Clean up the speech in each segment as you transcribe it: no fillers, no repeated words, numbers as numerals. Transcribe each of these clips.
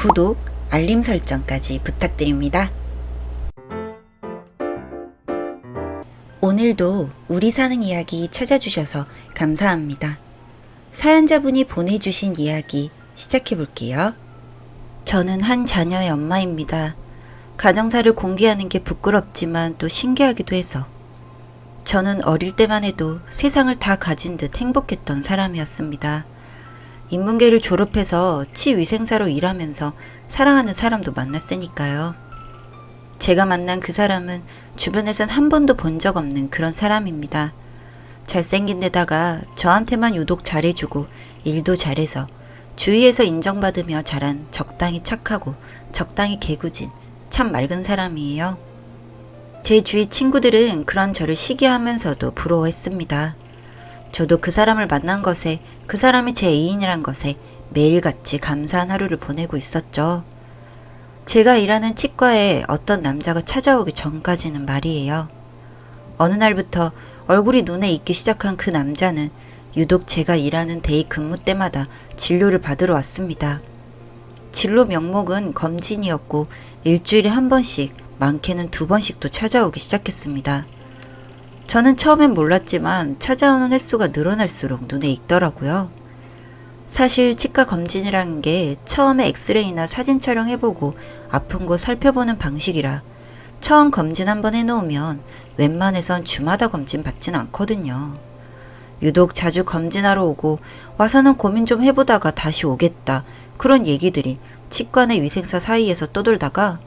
구독, 알림 설정까지 부탁드립니다. 오늘도 우리 사는 이야기 찾아주셔서 감사합니다. 사연자분이 보내주신 이야기 시작해볼게요. 저는 한 자녀의 엄마입니다. 가정사를 공개하는 게 부끄럽지만 또 신기하기도 해서 저는 어릴 때만 해도 세상을 다 가진 듯 행복했던 사람이었습니다. 인문계를 졸업해서 치위생사로 일하면서 사랑하는 사람도 만났으니까요. 제가 만난 그 사람은 주변에선 한 번도 본 적 없는 그런 사람입니다. 잘생긴 데다가 저한테만 유독 잘해주고 일도 잘해서 주위에서 인정받으며 자란 적당히 착하고 적당히 개구진 참 맑은 사람이에요. 제 주위 친구들은 그런 저를 시기하면서도 부러워했습니다. 저도 그 사람을 만난 것에 그 사람이 제 애인이란 것에 매일같이 감사한 하루를 보내고 있었죠. 제가 일하는 치과에 어떤 남자가 찾아오기 전까지는 말이에요. 어느 날부터 얼굴이 눈에 익기 시작한 그 남자는 유독 제가 일하는 데이 근무 때마다 진료를 받으러 왔습니다. 진로 명목은 검진이었고 일주일에 한 번씩 많게는 2번씩도 찾아오기 시작했습니다. 저는 처음엔 몰랐지만 찾아오는 횟수가 늘어날수록 눈에 익더라고요. 사실 치과 검진이라는 게 처음에 엑스레이나 사진 촬영해보고 아픈 곳 살펴보는 방식이라 처음 검진 한번 해놓으면 웬만해선 주마다 검진 받진 않거든요. 유독 자주 검진하러 오고 와서는 고민 좀 해보다가 다시 오겠다 그런 얘기들이 치과 내 위생사 사이에서 떠돌다가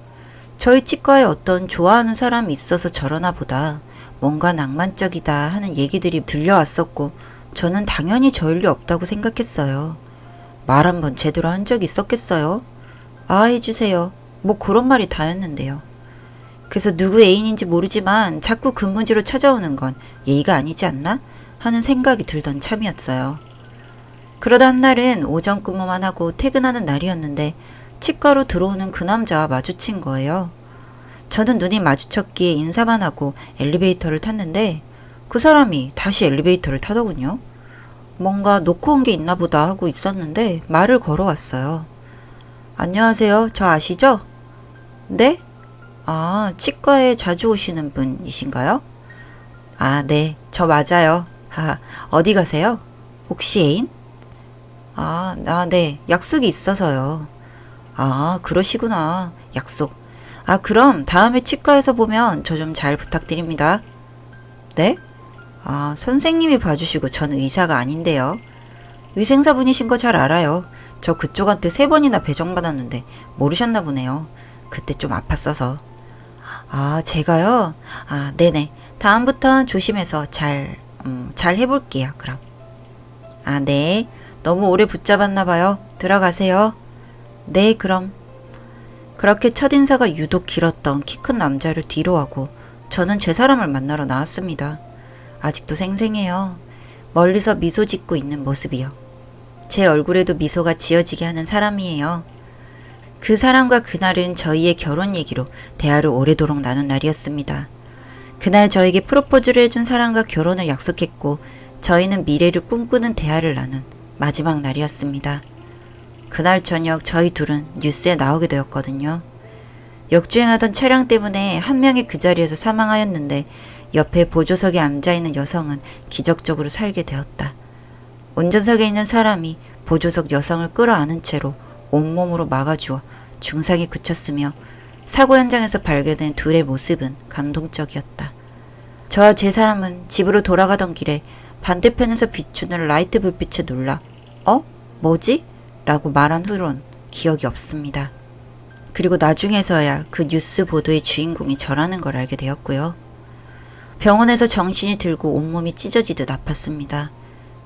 저희 치과에 어떤 좋아하는 사람이 있어서 저러나 보다 뭔가 낭만적이다 하는 얘기들이 들려왔었고 저는 당연히 저일 리 없다고 생각했어요. 말 한번 제대로 한 적이 있었겠어요? 아 해주세요. 뭐 그런 말이 다였는데요. 그래서 누구 애인인지 모르지만 자꾸 근무지로 찾아오는 건 예의가 아니지 않나? 하는 생각이 들던 참이었어요. 그러다 한날은 오전 근무만 하고 퇴근하는 날이었는데 치과로 들어오는 그 남자와 마주친 거예요. 저는 눈이 마주쳤기에 인사만 하고 엘리베이터를 탔는데 그 사람이 다시 엘리베이터를 타더군요. 뭔가 놓고 온 게 있나 보다 하고 있었는데 말을 걸어왔어요. 안녕하세요. 저 아시죠? 네? 아, 치과에 자주 오시는 분이신가요? 아, 네. 저 맞아요. 하, 어디 가세요? 혹시 애인? 네. 약속이 있어서요. 아, 그러시구나. 약속. 아, 그럼 다음에 치과에서 보면 저 좀 잘 부탁드립니다. 네? 아, 선생님이 봐주시고 저는 의사가 아닌데요. 위생사분이신 거 잘 알아요. 저 그쪽한테 3번이나 배정받았는데 모르셨나 보네요. 그때 좀 아팠어서. 아, 제가요? 아, 네네. 다음부턴 조심해서 잘 해볼게요, 그럼. 아, 네. 너무 오래 붙잡았나 봐요. 들어가세요. 네, 그럼. 그렇게 첫인사가 유독 길었던 키 큰 남자를 뒤로하고 저는 제 사람을 만나러 나왔습니다. 아직도 생생해요. 멀리서 미소 짓고 있는 모습이요. 제 얼굴에도 미소가 지어지게 하는 사람이에요. 그 사람과 그날은 저희의 결혼 얘기로 대화를 오래도록 나눈 날이었습니다. 그날 저에게 프로포즈를 해준 사람과 결혼을 약속했고 저희는 미래를 꿈꾸는 대화를 나눈 마지막 날이었습니다. 그날 저녁 저희 둘은 뉴스에 나오게 되었거든요. 역주행하던 차량 때문에 한 명이 그 자리에서 사망하였는데 옆에 보조석에 앉아있는 여성은 기적적으로 살게 되었다. 운전석에 있는 사람이 보조석 여성을 끌어안은 채로 온몸으로 막아주어 중상이 그쳤으며 사고 현장에서 발견된 둘의 모습은 감동적이었다. 저와 제 사람은 집으로 돌아가던 길에 반대편에서 비추는 라이트 불빛에 놀라 뭐지? 라고 말한 후론 기억이 없습니다. 그리고 나중에서야 그 뉴스 보도의 주인공이 저라는 걸 알게 되었고요. 병원에서 정신이 들고 온몸이 찢어지듯 아팠습니다.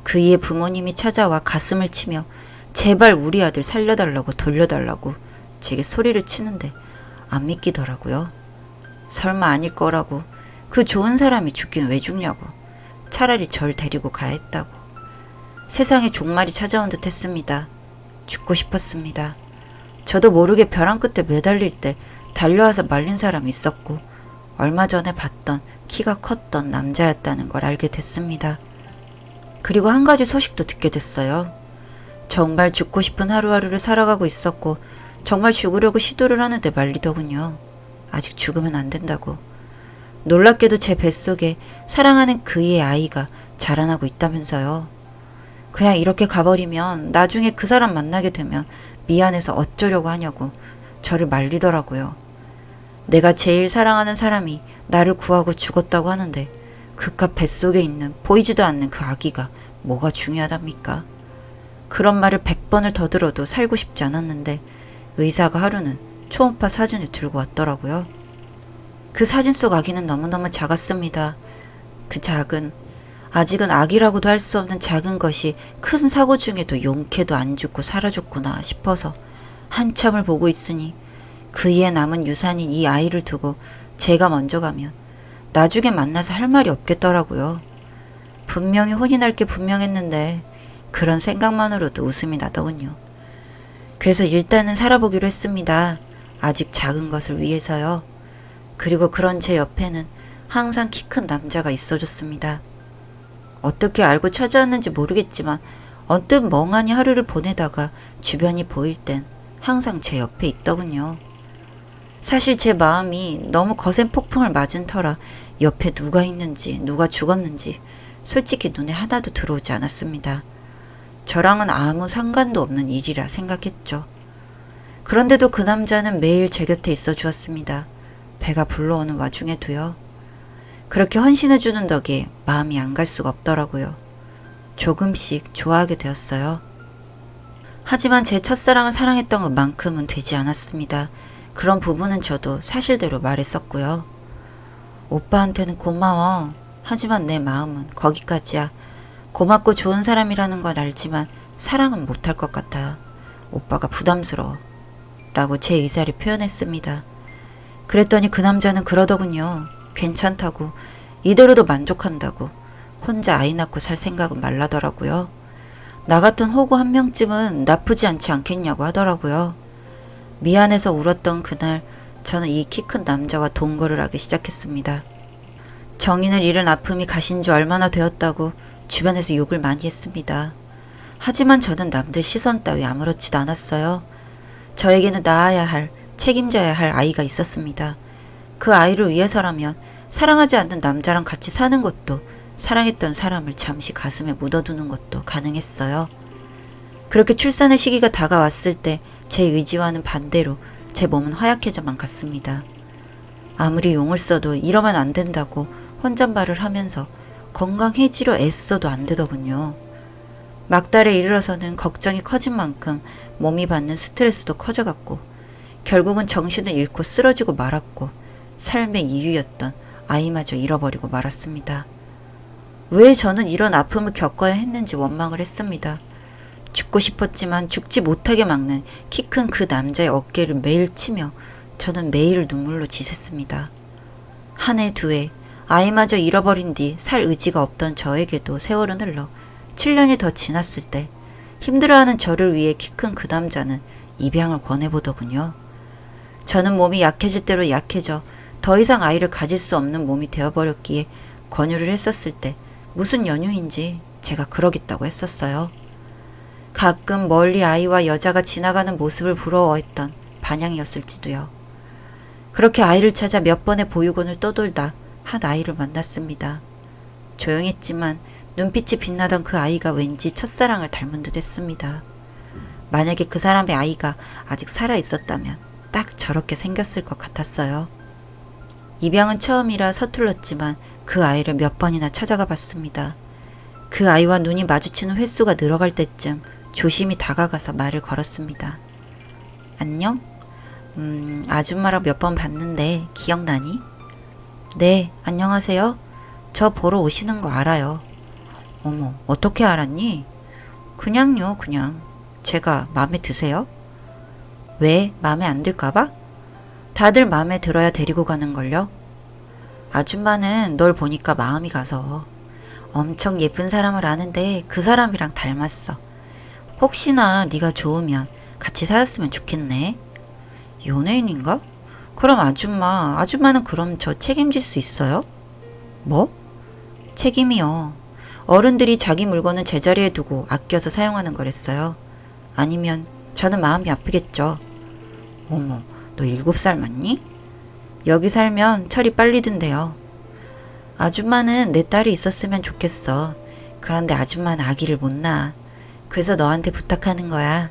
그이의 부모님이 찾아와 가슴을 치며 제발 우리 아들 살려달라고 돌려달라고 제게 소리를 치는데 안 믿기더라고요. 설마 아닐 거라고. 그 좋은 사람이 죽긴 왜 죽냐고. 차라리 절 데리고 가야 했다고. 세상에 종말이 찾아온 듯 했습니다. 죽고 싶었습니다. 저도 모르게 벼랑 끝에 매달릴 때 달려와서 말린 사람이 있었고 얼마 전에 봤던 키가 컸던 남자였다는 걸 알게 됐습니다. 그리고 한 가지 소식도 듣게 됐어요. 정말 죽고 싶은 하루하루를 살아가고 있었고 정말 죽으려고 시도를 하는데 말리더군요. 아직 죽으면 안 된다고. 놀랍게도 제 뱃속에 사랑하는 그의 아이가 자라나고 있다면서요. 그냥 이렇게 가버리면 나중에 그 사람 만나게 되면 미안해서 어쩌려고 하냐고 저를 말리더라고요. 내가 제일 사랑하는 사람이 나를 구하고 죽었다고 하는데 그깟 뱃속에 있는 보이지도 않는 그 아기가 뭐가 중요하답니까? 그런 말을 100번을 더 들어도 살고 싶지 않았는데 의사가 하루는 초음파 사진을 들고 왔더라고요. 그 사진 속 아기는 너무너무 작았습니다. 그 작은, 아직은 아기라고도 할 수 없는 작은 것이 큰 사고 중에도 용케도 안 죽고 사라졌구나 싶어서 한참을 보고 있으니 그이에 남은 유산인 이 아이를 두고 제가 먼저 가면 나중에 만나서 할 말이 없겠더라고요. 분명히 혼이 날 게 분명했는데 그런 생각만으로도 웃음이 나더군요. 그래서 일단은 살아보기로 했습니다. 아직 작은 것을 위해서요. 그리고 그런 제 옆에는 항상 키 큰 남자가 있어줬습니다. 어떻게 알고 찾아왔는지 모르겠지만 언뜻 멍하니 하루를 보내다가 주변이 보일 땐 항상 제 옆에 있더군요. 사실 제 마음이 너무 거센 폭풍을 맞은 터라 옆에 누가 있는지 누가 죽었는지 솔직히 눈에 하나도 들어오지 않았습니다. 저랑은 아무 상관도 없는 일이라 생각했죠. 그런데도 그 남자는 매일 제 곁에 있어 주었습니다. 배가 불러오는 와중에도요. 그렇게 헌신해주는 덕에 마음이 안 갈 수가 없더라고요. 조금씩 좋아하게 되었어요. 하지만 제 첫사랑을 사랑했던 것만큼은 되지 않았습니다. 그런 부분은 저도 사실대로 말했었고요. 오빠한테는 고마워. 하지만 내 마음은 거기까지야. 고맙고 좋은 사람이라는 건 알지만 사랑은 못할 것 같아. 오빠가 부담스러워. 라고 제 의사를 표현했습니다. 그랬더니 그 남자는 그러더군요. 괜찮다고. 이대로도 만족한다고. 혼자 아이 낳고 살 생각은 말라더라고요. 나 같은 호구 한 명쯤은 나쁘지 않지 않겠냐고 하더라고요. 미안해서 울었던 그날 저는 이 키 큰 남자와 동거를 하기 시작했습니다. 정인을 잃은 아픔이 가신 지 얼마나 되었다고 주변에서 욕을 많이 했습니다. 하지만 저는 남들 시선 따위 아무렇지도 않았어요. 저에게는 낳아야 할, 책임져야 할 아이가 있었습니다. 그 아이를 위해서라면 사랑하지 않는 남자랑 같이 사는 것도 사랑했던 사람을 잠시 가슴에 묻어두는 것도 가능했어요. 그렇게 출산의 시기가 다가왔을 때 제 의지와는 반대로 제 몸은 허약해져만 갔습니다. 아무리 용을 써도 이러면 안 된다고 혼잣말을 하면서 건강해지려 애써도 안 되더군요. 막달에 이르러서는 걱정이 커진 만큼 몸이 받는 스트레스도 커져갔고 결국은 정신을 잃고 쓰러지고 말았고 삶의 이유였던 아이마저 잃어버리고 말았습니다. 왜 저는 이런 아픔을 겪어야 했는지 원망을 했습니다. 죽고 싶었지만 죽지 못하게 막는 키 큰 그 남자의 어깨를 매일 치며 저는 매일 눈물로 지샜습니다. 한 해, 두 해, 아이마저 잃어버린 뒤 살 의지가 없던 저에게도 세월은 흘러 7년이 더 지났을 때 힘들어하는 저를 위해 키 큰 그 남자는 입양을 권해보더군요. 저는 몸이 약해질 대로 약해져 더 이상 아이를 가질 수 없는 몸이 되어버렸기에 권유를 했었을 때 무슨 연유인지 제가 그러겠다고 했었어요. 가끔 멀리 아이와 여자가 지나가는 모습을 부러워했던 반향이었을지도요. 그렇게 아이를 찾아 몇 번의 보육원을 떠돌다 한 아이를 만났습니다. 조용했지만 눈빛이 빛나던 그 아이가 왠지 첫사랑을 닮은 듯 했습니다. 만약에 그 사람의 아이가 아직 살아있었다면 딱 저렇게 생겼을 것 같았어요. 입양은 처음이라 서툴렀지만 그 아이를 몇 번이나 찾아가 봤습니다. 그 아이와 눈이 마주치는 횟수가 늘어갈 때쯤 조심히 다가가서 말을 걸었습니다. 안녕? 아줌마랑 몇 번 봤는데 기억나니? 네, 안녕하세요. 저 보러 오시는 거 알아요. 어머, 어떻게 알았니? 그냥요, 그냥. 제가 마음에 드세요? 왜? 마음에 안 들까봐? 다들 마음에 들어야 데리고 가는걸요? 아줌마는 널 보니까 마음이 가서. 엄청 예쁜 사람을 아는데 그 사람이랑 닮았어. 혹시나 네가 좋으면 같이 살았으면 좋겠네. 연예인인가? 그럼 아줌마는 그럼 저 책임질 수 있어요? 뭐? 책임이요. 어른들이 자기 물건은 제자리에 두고 아껴서 사용하는 거랬어요. 아니면 저는 마음이 아프겠죠. 어머, 너 7살 맞니? 여기 살면 철이 빨리 든대요. 아줌마는 내 딸이 있었으면 좋겠어. 그런데 아줌마는 아기를 못 낳아. 그래서 너한테 부탁하는 거야.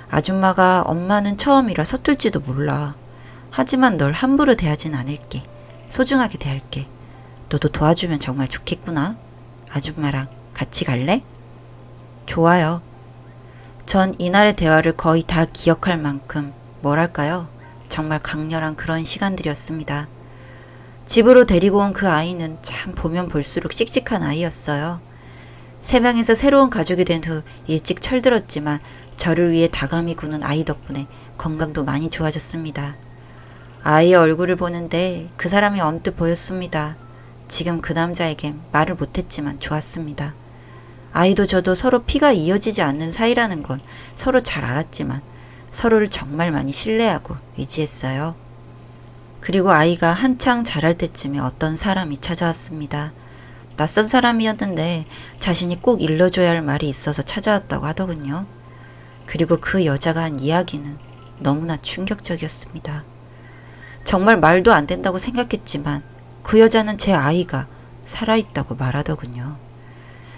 아줌마가 엄마는 처음이라 서툴지도 몰라. 하지만 널 함부로 대하진 않을게. 소중하게 대할게. 너도 도와주면 정말 좋겠구나. 아줌마랑 같이 갈래? 좋아요. 전 이날의 대화를 거의 다 기억할 만큼 뭐랄까요? 정말 강렬한 그런 시간들이었습니다. 집으로 데리고 온 그 아이는 참 보면 볼수록 씩씩한 아이였어요. 3명에서 새로운 가족이 된 후 일찍 철들었지만 저를 위해 다감히 구는 아이 덕분에 건강도 많이 좋아졌습니다. 아이의 얼굴을 보는데 그 사람이 언뜻 보였습니다. 지금 그 남자에겐 말을 못했지만 좋았습니다. 아이도 저도 서로 피가 이어지지 않는 사이라는 건 서로 잘 알았지만 서로를 정말 많이 신뢰하고 의지했어요. 그리고 아이가 한창 자랄 때쯤에 어떤 사람이 찾아왔습니다. 낯선 사람이었는데 자신이 꼭 일러줘야 할 말이 있어서 찾아왔다고 하더군요. 그리고 그 여자가 한 이야기는 너무나 충격적이었습니다. 정말 말도 안 된다고 생각했지만 그 여자는 제 아이가 살아있다고 말하더군요.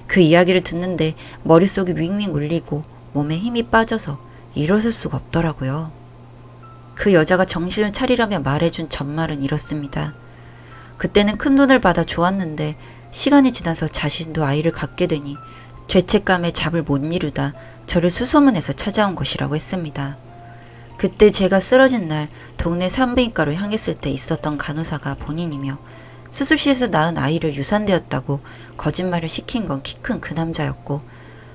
그 이야기를 듣는데 머릿속이 윙윙 울리고 몸에 힘이 빠져서 일어설 수가 없더라고요. 그 여자가 정신을 차리라며 말해준 전말은 이렇습니다. 그때는 큰돈을 받아 좋았는데 시간이 지나서 자신도 아이를 갖게 되니 죄책감에 잡을 못 이루다 저를 수소문해서 찾아온 것이라고 했습니다. 그때 제가 쓰러진 날 동네 산부인과로 향했을 때 있었던 간호사가 본인이며 수술실에서 낳은 아이를 유산되었다고 거짓말을 시킨 건 키 큰 그 남자였고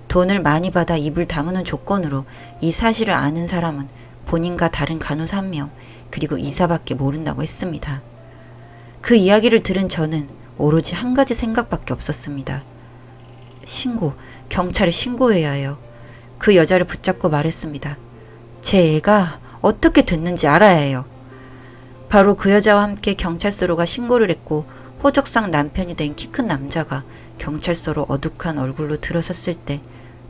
돈을 많이 받아 입을 다무는 조건으로 이 사실을 아는 사람은 본인과 다른 간호사 1명 그리고 의사밖에 모른다고 했습니다. 그 이야기를 들은 저는 오로지 한 가지 생각밖에 없었습니다. 경찰에 신고해야 해요. 그 여자를 붙잡고 말했습니다. 제 애가 어떻게 됐는지 알아야 해요. 바로 그 여자와 함께 경찰서로 가 신고를 했고 호적상 남편이 된 키 큰 남자가 경찰서로 어둑한 얼굴로 들어섰을 때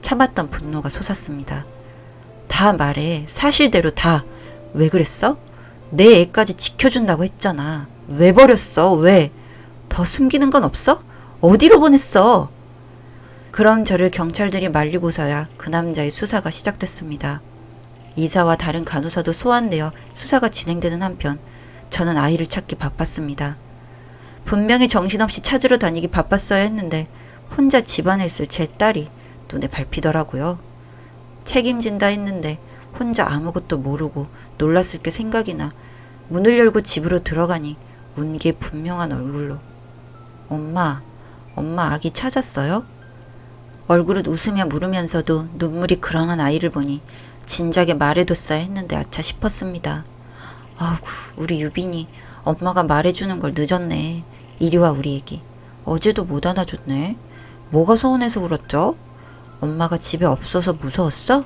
참았던 분노가 솟았습니다. 다 말해. 사실대로 다. 왜 그랬어? 내 애까지 지켜준다고 했잖아. 왜 버렸어? 왜? 더 숨기는 건 없어? 어디로 보냈어? 그런 저를 경찰들이 말리고서야 그 남자의 수사가 시작됐습니다. 이사와 다른 간호사도 소환되어 수사가 진행되는 한편 저는 아이를 찾기 바빴습니다. 분명히 정신없이 찾으러 다니기 바빴어야 했는데 혼자 집안에 있을 제 딸이 눈에 밟히더라고요. 책임진다 했는데 혼자 아무것도 모르고 놀랐을 게 생각이 나 문을 열고 집으로 들어가니 운기 분명한 얼굴로 엄마 아기 찾았어요? 얼굴은 웃으며 물으면서도 눈물이 그렁한 아이를 보니 진작에 말해뒀어야 했는데 아차 싶었습니다. 아이고 우리 유빈이 엄마가 말해주는 걸 늦었네. 이리 와 우리 애기. 어제도 못 안아줬네. 뭐가 서운해서 울었죠? 엄마가 집에 없어서 무서웠어?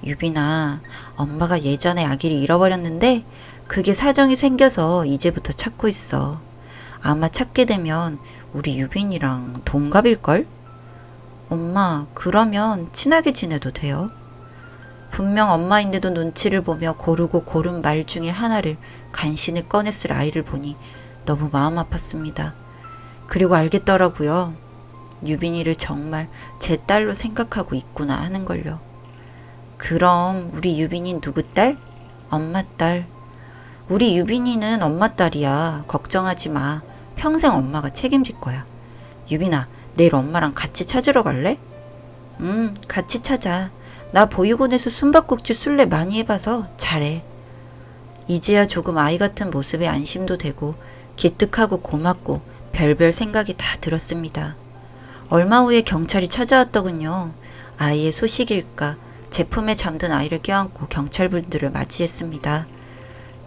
유빈아, 엄마가 예전에 아기를 잃어버렸는데 그게 사정이 생겨서 이제부터 찾고 있어. 아마 찾게 되면 우리 유빈이랑 동갑일걸? 엄마, 그러면 친하게 지내도 돼요? 분명 엄마인데도 눈치를 보며 고르고 고른 말 중에 하나를 간신히 꺼냈을 아이를 보니 너무 마음 아팠습니다. 그리고 알겠더라고요. 유빈이를 정말 제 딸로 생각하고 있구나 하는 걸요. 그럼 우리 유빈이 누구 딸? 엄마 딸. 우리 유빈이는 엄마 딸이야. 걱정하지 마. 평생 엄마가 책임질 거야. 유빈아, 내일 엄마랑 같이 찾으러 갈래? 같이 찾아. 나 보육원에서 숨바꼭질 술래 많이 해봐서 잘해. 이제야 조금 아이 같은 모습에 안심도 되고 기특하고 고맙고 별별 생각이 다 들었습니다. 얼마 후에 경찰이 찾아왔더군요. 아이의 소식일까 제품에 잠든 아이를 껴안고 경찰분들을 맞이했습니다.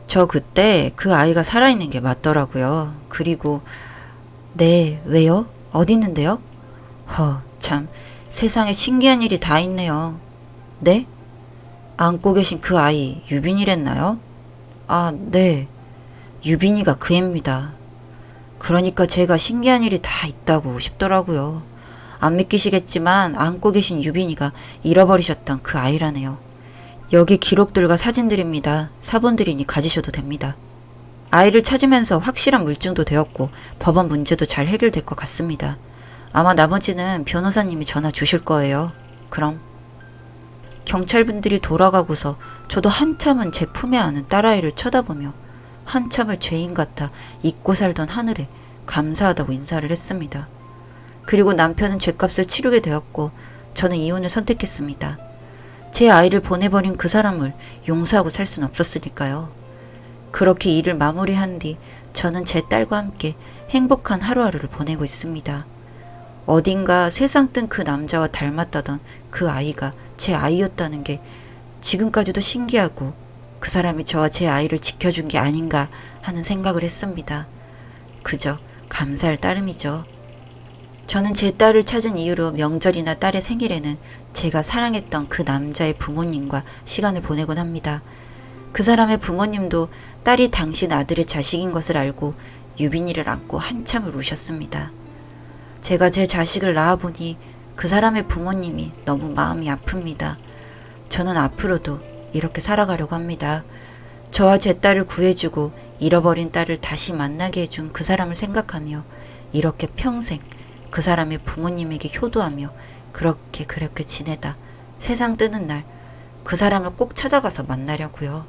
저 그때 그 아이가 살아있는 게 맞더라고요. 그리고 네, 왜요? 어디 있는데요? 참 세상에 신기한 일이 다 있네요. 네? 안고 계신 그 아이 유빈이랬나요? 아, 네. 유빈이가 그 애입니다. 그러니까 제가 신기한 일이 다 있다고 싶더라고요. 안 믿기시겠지만 안고 계신 유빈이가 잃어버리셨던 그 아이라네요. 여기 기록들과 사진들입니다. 사본들이니 가지셔도 됩니다. 아이를 찾으면서 확실한 물증도 되었고 법원 문제도 잘 해결될 것 같습니다. 아마 나머지는 변호사님이 전화 주실 거예요. 그럼. 경찰분들이 돌아가고서 저도 한참은 제 품에 안은 딸아이를 쳐다보며 한참을 죄인 같아 잊고 살던 하늘에 감사하다고 인사를 했습니다. 그리고 남편은 죗값을 치르게 되었고 저는 이혼을 선택했습니다. 제 아이를 보내버린 그 사람을 용서하고 살 수는 없었으니까요. 그렇게 일을 마무리한 뒤 저는 제 딸과 함께 행복한 하루하루를 보내고 있습니다. 어딘가 세상 뜬 그 남자와 닮았다던 그 아이가 제 아이였다는 게 지금까지도 신기하고 그 사람이 저와 제 아이를 지켜준 게 아닌가 하는 생각을 했습니다. 그저 감사할 따름이죠. 저는 제 딸을 찾은 이후로 명절이나 딸의 생일에는 제가 사랑했던 그 남자의 부모님과 시간을 보내곤 합니다. 그 사람의 부모님도 딸이 당신 아들의 자식인 것을 알고 유빈이를 안고 한참을 우셨습니다. 제가 제 자식을 낳아보니 그 사람의 부모님이 너무 마음이 아픕니다. 저는 앞으로도 이렇게 살아가려고 합니다. 저와 제 딸을 구해주고 잃어버린 딸을 다시 만나게 해준 그 사람을 생각하며 이렇게 평생 그 사람의 부모님에게 효도하며 그렇게 지내다 세상 뜨는 날 그 사람을 꼭 찾아가서 만나려고요.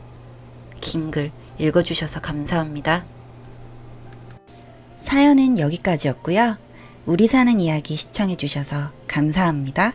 긴 글 읽어주셔서 감사합니다. 사연은 여기까지였고요. 우리 사는 이야기 시청해주셔서 감사합니다.